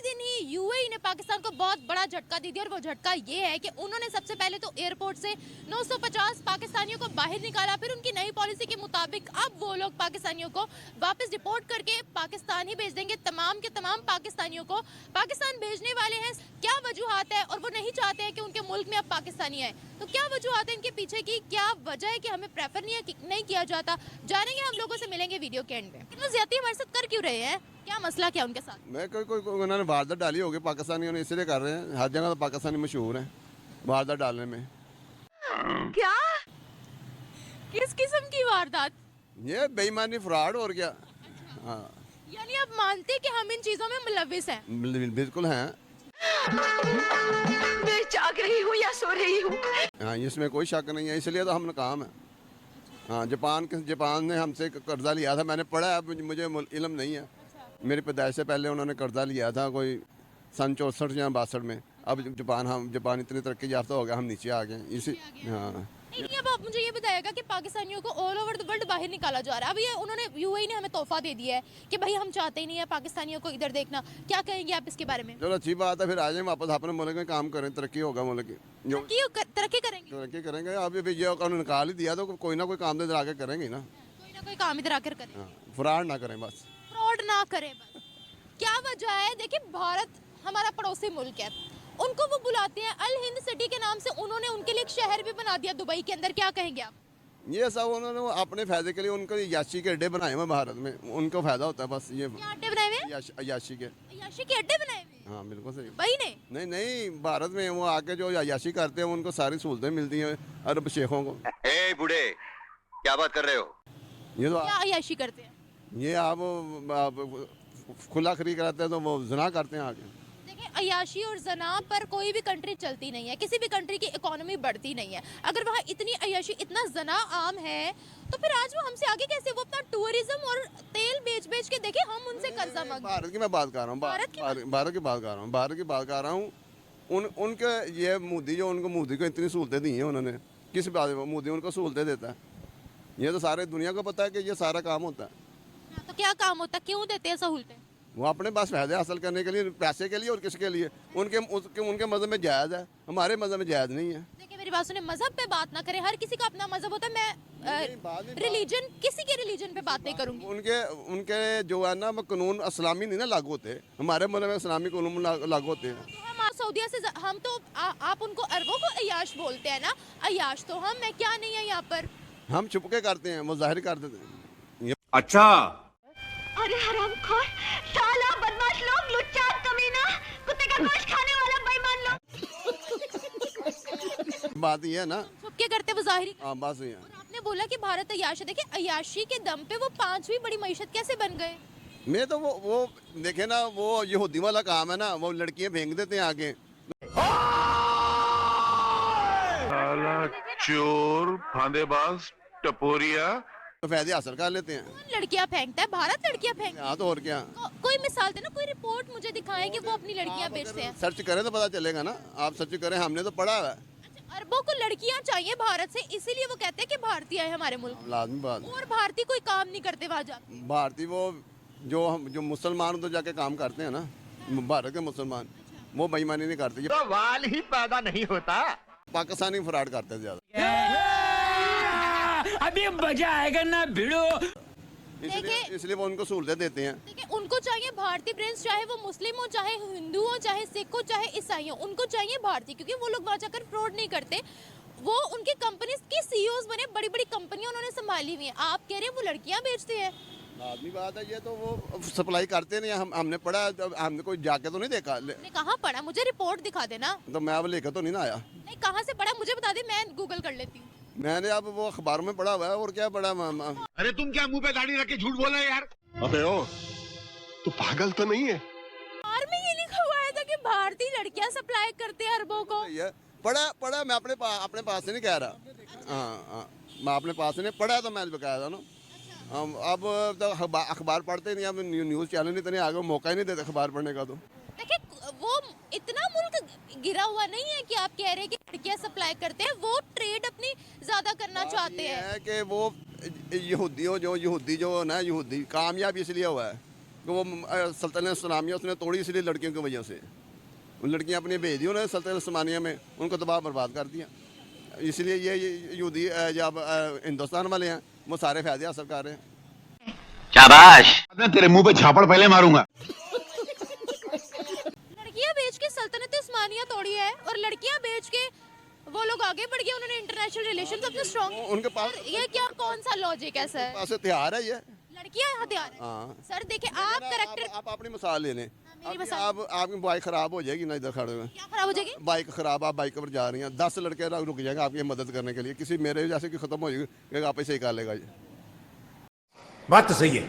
दिन ही यूएई ने पाकिस्तान को बहुत बड़ा झटका दे दिया और वो झटका ये है कि उन्होंने सबसे पहले तो एयरपोर्ट से 950 पाकिस्तानियों को बाहर निकाला। फिर उनकी नई पॉलिसी के मुताबिक अब वो लोग पाकिस्तानियों को वापस डिपोर्ट करके पाकिस्तान ही भेज देंगे। तमाम के तमाम पाकिस्तानियों को पाकिस्तान भेजने वाले हैं। क्या वजूहत है और वो नहीं चाहते हैं कि उनके मुल्क में अब पाकिस्तानी आए, तो क्या वजूहत है इनके पीछे की, क्या वजह है कि हमें प्रेफर नहीं किया जाता, जानेंगे। हम लोगों से मिलेंगे वीडियो के एंड में। इतना ज्यादा हमारे साथ कर क्यों रहे हैं, क्या मसला क्या उनके साथ? मैं कोई उन्होंने वारदात डाली होगी पाकिस्तानियों ने, इसलिए कर रहे हैं। हर जगह तो पाकिस्तानी मशहूर हैं वारदात डालने में। क्या किस किस्म की वारदात? ये बेईमानी, फ्रॉड और क्या। हाँ, यानी आप मानते कि हम इन चीजों में मुलविस हैं? बिल्कुल हैं। मैं जाग रही हूँ या सो रही हूँ? हाँ, इसमें कोई शक नहीं है, इसलिए तो हम नाकाम है। हाँ, जापान ने हमसे कर्जा लिया था, मैंने पढ़ा है, मुझे इल्म नहीं है। मेरी पैदाइश से पहले उन्होंने कर्जा लिया था कोई सन 64 या 62 में। अब जापान इतनी तरक्की याफ्ता हो गया, हम नीचे आ गए इसी। हाँ, नहीं, अब आप मुझे ये बताइएगा कि पाकिस्तानियों को ऑल ओवर द वर्ल्ड बाहर निकाला जा रहा है। अब ये उन्होंने यूएई ने हमें तोहफा दे दिया है कि भाई हम चाहते ही नहीं है पाकिस्तानियों को इधर देखना। क्या कहेंगे आप इसके बारे में? चलो अच्छी बात है, फिर आ जाए वापस अपने मुल्क में काम करें, तरक्की होगा मुल्क की। जो तरक्की करेंगे, तरक्की करेंगे। अब ये कानून निकाल ही दिया तो कोई ना कोई काम इधर आके करेंगे ना। कोई ना कोई काम इधर आकर करें। हाँ, फ्रॉड ना करें बस। फ्रॉड ना करें बस। क्या वजह है? देखिए, भारत हमारा पड़ोसी मुल्क है, उनको वो बुलाते हैं अल हिंद सिटी के नाम से। उन्होंने उनके लिए एक शहर भी बना दिया दुबई के अंदर। क्या कहेंगे आप? ये सब उन्होंने अपने फायदे के लिए उनको याशी के अड्डे बनाए हुए भारत में, उनको फायदा होता है बस। ये क्या अड्डे बनाए हुए हैं? याशी के। याशी के अड्डे बनाए हुए हैं? हाँ, बिल्कुल सही। भाई ने? नहीं नहीं, भारत में वो आके जो याशी करते हैं उनको सारी सहूलतें मिलती हैं अरब शेखों को। ए बूढ़े, क्या बात कर रहे हो? ये तो क्या अयाशी करते हैं? ये आप खुला खरी कराते हैं तो वो जना करते हैं आके। देखिए, अयाशी और जना पर कोई भी कंट्री चलती नहीं है, किसी भी कंट्री की इकोनॉमी बढ़ती नहीं है। अगर वहाँ इतनी अयाशी, इतना जना आम है, तो फिर आज वो हमसे आगे कैसे? वो अपना टूरिज्म और तेल बेच बेच के, देखिए हम उनसे कर्जा मांगते हैं। भारत की मैं बात कर रहा हूँ, भारत की बात कर रहा हूँ। उनके ये मोदी मोदी को इतनी सहूलतें दी हैं उन्होंने, किस बात में मोदी उनको सहूलतें देता है? ये तो सारे दुनिया को पता है कि ये सारा काम होता है। हाँ, तो क्या काम होता है? क्यों देते हैं सहूलतें? वो अपने पास फायदे हासिल करने के लिए, पैसे के लिए और किसके लिए? उनके मजहब में जायज़ है, हमारे मजहब में जायज़ नहीं है। देखिए, मेरी बात सुने, मजहब पे बात ना करें। हर किसी का अपना मजहब होता है। मैं रिलीजन, किसी के रिलीजन पे बात नहीं करूंगी। उनके जो है ना, वो कानून इस्लामी नहीं ना लागू होते, हमारे मुल्क में इस्लामी कानून लागू होते हैं। तो हम आज सऊदीया से हम तो आप उनको अरबों को अयाश बोलते हैं ना। अयाश तो हम, मैं क्या नहीं है यहाँ पर। हम छुपके करते हैं, वो जाहिर कर देते हैं। अच्छा, अरे हरामखोर, साला, बदमाश लोग, लुच्चा, कमीना, कुत्ते का गोश्त खाने वाला बेईमान लोग। बात ये है ना। छुप के करते वो जाहिरी। हाँ, बस ये है। और आपने बोला कि भारत अयाश है। देखिए, अयाशी के दम पे वो 5वीं बड़ी मईशत कैसे बन गए? मैं तो वो देखे ना, वो यहूदी वाला काम है ना, वो लड़कियां फेंक देते हैं आगे। साला चोर, फांदेबाज, टपोरिया, तो फायदे हासिल कर लेते हैं। कौन लड़कियां फेंकता है? भारत लड़कियां फेंकता हाँ, तो और क्या। है। कोई मिसाल दे ना, कोई रिपोर्ट मुझे दिखाएं कि वो अपनी लड़कियां बेचते हैं। सर्च करें तो पता चलेगा ना। आप सर्च करें, हमने तो पढ़ा है। अच्छा, अरबों को लड़कियां चाहिए भारत से, इसीलिए वो कहते हैं कि भारतीय है हमारे मुल्क। लाजमी बात। और भारतीय कोई काम नहीं करते वहाँ जाके। भारतीय वो जो मुसलमान तो जाके काम करते हैं ना, भारत के मुसलमान, वो बेईमानी नहीं करते। तो वाल ही पैदा नहीं होता। पाकिस्तानी फ्रॉड करते हैं ज्यादा। अभी मजा आएगा ना भिड़ो। इसलिए वो उनको सहूलतें देते हैं। देखिए, उनको चाहिए भारतीय प्रिंस, चाहे वो मुस्लिम हो, चाहे हिंदू हो, चाहे सिख हो, चाहे ईसाई हो, उनको चाहिए भारतीय, क्योंकि वो लोग वहाँ जाकर फ्रॉड नहीं करते। वो उनकी कंपनी की सीईओज बने, बड़ी बड़ी कंपनियां उन्होंने संभाली हुई हैं। आप कह रहे हैं वो लड़कियां बेचते हैं? आदमी बात है, ये तो वो सप्लाई करते नहीं। हमने पढ़ा, हमने कोई जाके तो नहीं देखा। आपने कहाँ पढ़ा? मुझे रिपोर्ट दिखा देना। तो मैं अब लेकर तो नहीं ना आया। नहीं, कहाँ से पढ़ा मुझे बता दे, मैं गूगल कर लेती हूँ। मैंने अब वो अखबार में पढ़ा हुआ है, और क्या पढ़ा। अरे तुम क्या मुंह पे दाढ़ी रख के झूठ बोल रहे हो यार? अबे ओ, तू पागल तो नहीं है? और में ये लिखा हुआ है था कि भारतीय लड़कियां सप्लाई करते हैं अरबों को। ये पढ़ा मैं अपने पास से नहीं कह रहा। हाँ, मैं अपने पास से नहीं पढ़ा, तो मैं कह रहा ना। अब तो अखबार पढ़ते नहीं, अब न्यूज़ चैनल इतने आगे मौका ही नहीं देते अखबार पढ़ने का। तो देखिए, वो इतना मुल्क गिरा हुआ नहीं है कि आप कह रहे हैं कि लड़कियां सप्लाई करते हैं। वो ट्रेड अपनी ज्यादा करना चाहते हैं। कि वो यहूदी जो ना, यहूदी कामयाब इसलिए हुआ है कि वो सल्तनत इस्लामिया उसने तोड़ी इसलिए लड़कियों की वजह से। उन लड़कियां अपनी भेज दी उन्होंने सल्तनत इस्लामिया में, उनको तबाह बर्बाद कर दिया। इसलिए ये यहूदी जब हिंदुस्तान वाले हैं वो सारे फायदे हासिल कर रहे हैं। शाबाश। मैं तेरे मुंह पे झापड़ पहले मारूंगा। लड़कियां बेच के सल्तनत उस्मानिया तोड़ी है और लड़कियां बेच के वो लोग आगे बढ़ गए, उन्होंने इंटरनेशनल रिलेशंस अपने स्ट्रॉन्ग। उनके पास ये क्या कौन सा लॉजिक है सर? पास हथियार है ये। लड़कियां हथियार है। हाँ। सर देखिए आप करेक्टर आप अपनी मिसाल ले लें। मेरी अब मिसाल। आप आपकी बाइक खराब हो जाएगी ना इधर खड़े हुए, क्या खराब हो जाएगी? बाइक खराब, आप बाइक पर जा रही हैं, 10 लड़के रुक जाएंगे आपकी मदद करने के लिए, किसी मेरे जैसे की खत्म हो जाएगी, आप ही सही कर लेगा ये। बात तो सही है।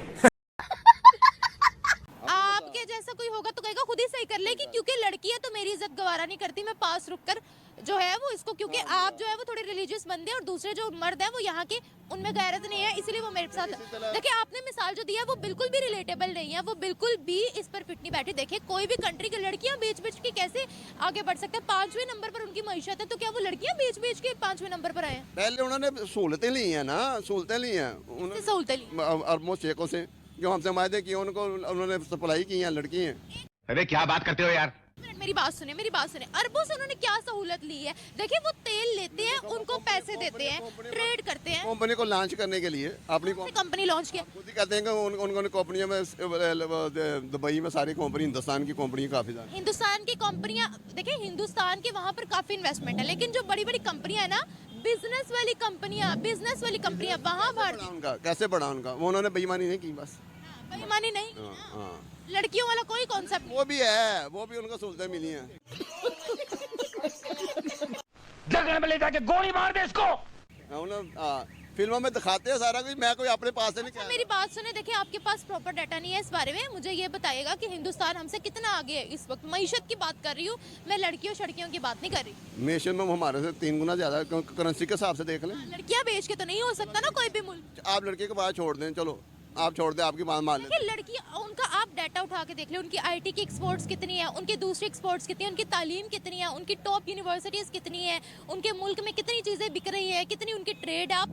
आपके जैसा कोई होगा तो कहेगा खुद ही सही कर ले कि क्योंकि लड़की है तो मेरी इज्जत गवारा नहीं करती, मैं पास रुक कर जो है वो इसको, क्योंकि आप जो है वो थोड़े रिलीजियस बंदे हैं और दूसरे जो मर्द है वो यहाँ के उनमें गैरत नहीं है, इसलिए वो मेरे साथ। देखिए आपने मिसाल जो दी है वो बिल्कुल भी रिलेटेबल नहीं है, वो बिल्कुल भी इस पर फिट नहीं बैठी। देखिए कोई भी कंट्री की लड़कियां बेच बेच के कैसे आगे बढ़ सकते हैं? 5वें नंबर पर उनकी मईशत है, तो क्या वो लड़कियां बेच बेच के 5वें नंबर पर आए हैं? पहले उन्होंने सहूलतें ली हैं ना, सहूलतें ली हैं किससे सहूलतें ली? अरबों शेखों से जो हमसे वायदे किए उनको उन्होंने सप्लाई की हैं, लड़की हैं। अरे क्या बात करते हो यार। मेरी बात सुने, मेरी बात सुने। अरबों से उन्होंने क्या सहूलत ली है? देखिए वो तेल लेते हैं, उनको पैसे देते हैं, ट्रेड करते हैं। कंपनी को लॉन्च करने के लिए अपनी कंपनी लॉन्च किया। खुद ही कहते हैं कि उन्होंने कंपनियों में दुबई में सारी कंपनी, हिंदुस्तान की कंपनी काफी ज्यादा। हिंदुस्तान की कंपनियां, देखिए हिंदुस्तान के वहाँ पर काफी इन्वेस्टमेंट है, लेकिन जो बड़ी बड़ी कंपनियां है ना, बिजनेस वाली कंपनियां वहाँ भारतीय। उनका कैसे बढ़ा उनका, वो उन्होंने बेईमानी नहीं की बस। बेईमानी नहीं। हाँ। लड़कियों वाला कोई कॉन्सेप्ट वो भी है, वो भी उनको सहूलतें मिली हैं। जगह में ले जाके गोली मार दे इसको। फिल्मों में दिखाते हैं सारा कुछ, मैं कोई अपने पास से नहीं कह मेरी बात सुने, देखिए आपके पास प्रॉपर डाटा नहीं है इस बारे में, मुझे ये बताइएगा कि हिंदुस्तान हमसे कितना आगे है इस वक्त। मईशत की बात कर रही हूँ मैं, लड़कियों शड़कियों की बात नहीं कर रही। नेशन में हमारे से 3 गुना ज्यादा, करेंसी के हिसाब से देख लें। लड़कियां बेच के तो नहीं हो सकता ना कोई भी मुल्क। आप लड़के के बाद छोड़ दें, चलो आप छोड़ दें, आपकी बात मान लें। देखिए लड़की, उनका आप डाटा उठा के देख ले, उनकी आईटी की एक्सपोर्ट्स कितनी है, उनकी दूसरी एक्सपोर्ट्स कितनी है, उनकी तालीम कितनी है, उनकी टॉप यूनिवर्सिटीज कितनी है, उनके मुल्क में कितनी चीजें बिक रही है, कितनी उनकी ट्रेड है। आप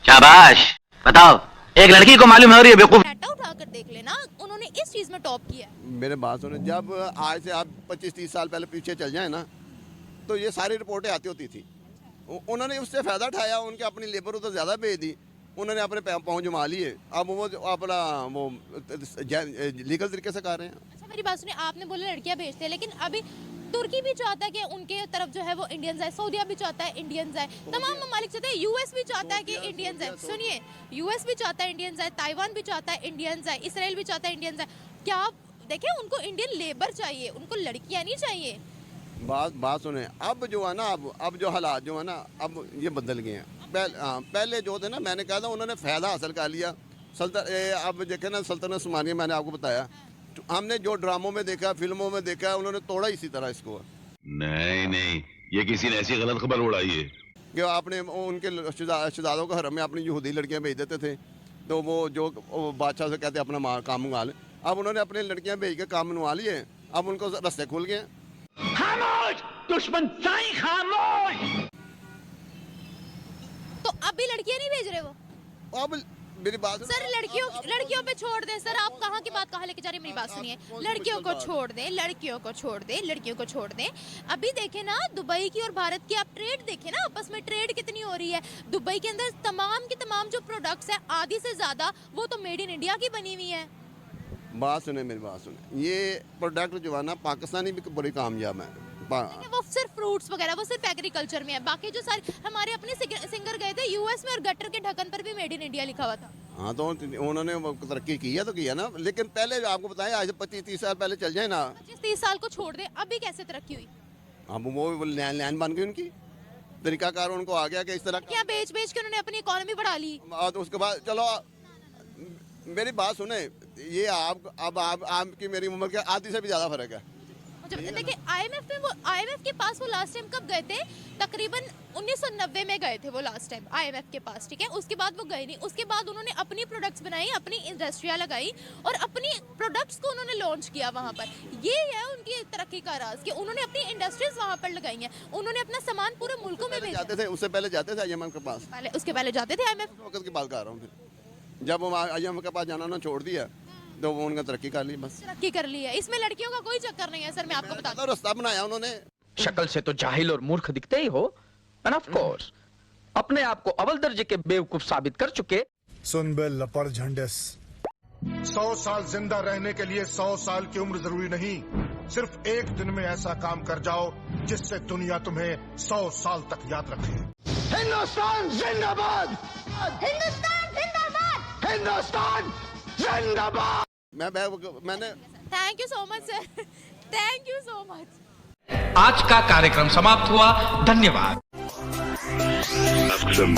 शाबाश। बताओ एक लड़की को मालूम है और ये बेवकूफ। डाटा उठा कर देख लेना, उन्होंने इस चीज में टॉप किया है। मेरे बात सुने, जब आज से आप 25-30 साल पहले पीछे चल जाए ना, तो ये सारी रिपोर्टें आती होती थी। उन्होंने उससे फ़ायदा उठाया, उनके अपनी लेबर तो ज़्यादा भेज दी, उन्होंने अपने पाँव जमा लिए, अब वो अपना वो लीगल तरीके से कर रहे हैं। अच्छा मेरी बात सुनिए, आपने बोला लड़कियां भेजते हैं, लेकिन अभी तुर्की भी चाहता है कि उनके तरफ जो है वो इंडियंस आए, सऊदीया भी चाहता है इंडियंस आए, तमाम ममालिक चाहते हैं, यूएस भी चाहता है कि इंडियंस आए। सुनिए, यूएस भी चाहता है इंडियंस आए, ताइवान भी चाहता है इंडियंस आए, इसराइल भी चाहता है इंडियंस आए। क्या देखिए उनको इंडियन लेबर चाहिए, उनको लड़कियां नहीं चाहिए। बात सुने, अब जो है ना, अब जो हालात जो है ना, अब ये बदल गए हैं। पहले जो थे ना, मैंने कहा था उन्होंने फ़ायदा हासिल कर लिया। अब देखे ना सल्तनत उस्मानिया, मैंने आपको बताया, हमने जो ड्रामों में देखा, फिल्मों में देखा, उन्होंने तोड़ा इसी तरह इसको। नहीं, ये किसी ने ऐसी गलत खबर उड़ाई है कि आपने उनके शहजादों के हरम में अपनी यहूदी लड़कियां भेज देते थे, तो वो जो बादशाह से कहते अपना काम मंगवा लें। अब उन्होंने अपनी लड़कियां भेज के काम मनवा लिए, अब उनको रास्ते खुल गए। खामोश दुश्मन साईं, खामोश। तो अभी लड़कियां नहीं भेज रहे वो? अब मेरी बात सर लड़कियों पे छोड़ दें सर, आप कहाँ की बात कहाँ लेके जा रहे हैं? मेरी बात सुनिए, लड़कियों को छोड़ दें, लड़कियों को छोड़ दें, लड़कियों को छोड़ दें। अभी देखें ना दुबई की और भारत की आप ट्रेड देखें ना, आपस में ट्रेड कितनी हो रही है। दुबई के अंदर तमाम की तमाम जो प्रोडक्ट्स है, आधी से ज्यादा वो तो मेड इन इंडिया की बनी हुई है। बात सुने, मेरी बात सुने, ये प्रोडक्ट जो है ना पाकिस्तानी भी बड़ी कामयाब है। वो सिर्फ फ्रूट्स वगैरह, वो सिर्फ एग्रीकल्चर में है। बाकी जो सारे हमारे अपने सिंगर गए थे यूएस में और गटर के ढक्कन पर भी मेड इन इंडिया लिखा हुआ था। हाँ, तो उन्होंने तरक्की की है तो किया ना, लेकिन पहले आपको बताया आज 25-30 साल पहले चल जाए ना, 25-30 साल को छोड़ दे, अभी कैसे तरक्की हुई? अब वो लैंड बन गई उनकी, तरीकाकार उनको आ गया कि इस तरह क्या बेच बेच के उन्होंने अपनी इकोनॉमी बढ़ा ली। तो उसके बाद चलो मेरी बात सुने, ये अब आपकी मेरी उम्र के आधी से भी ज्यादा फर्क है। देखिए आईएमएफ के पास वो लास्ट टाइम कब गए थे? तकरीबन 1990 में गए थे वो लास्ट टाइम आईएमएफ के पास, ठीक है। उसके बाद वो गए नहीं, उसके बाद उन्होंने अपनी प्रोडक्ट्स बनाई, अपनी इंडस्ट्रियाँ लगाई और अपनी प्रोडक्ट्स को उन्होंने लॉन्च किया वहाँ पर। ये है उनकी तरक्की का राज कि उन्होंने अपनी इंडस्ट्रीज वहाँ पर लगाई हैं, उन्होंने अपना सामान पूरे मुल्कों में भेजा। जाते थे, उससे पहले जाते थे आईएमएफ के पास, उसके पहले जाते थे आईएमएफ। वक्त की बात कर रहा हूँ। फिर जब वो आईएमएफ के पास जाना उन्होंने छोड़ दिया, तो वो उनका तरक्की कर ली बस। तरक्की कर ली है, इसमें लड़कियों का कोई चक्कर नहीं है सर, मैं आपको बता दूं। रास्ता बनाया उन्होंने। शक्ल से तो जाहिल और मूर्ख दिखते ही हो, एंड ऑफ कोर्स अपने आप को अव्वल दर्जे के बेवकूफ साबित कर चुके। सुन बे लपड़ झंडस, 100 साल जिंदा रहने के लिए 100 साल की उम्र जरूरी नहीं, सिर्फ एक दिन में ऐसा काम कर जाओ जिससे दुनिया तुम्हें 100 साल तक याद रखे। हिंदुस्तान जिंदाबाद, हिंदुस्तान जिंदाबाद, हिंदुस्तान जिंदाबाद। मैंने thank you so much sir, thank you so much. आज का कार्यक्रम समाप्त हुआ, धन्यवाद। Nafkasam.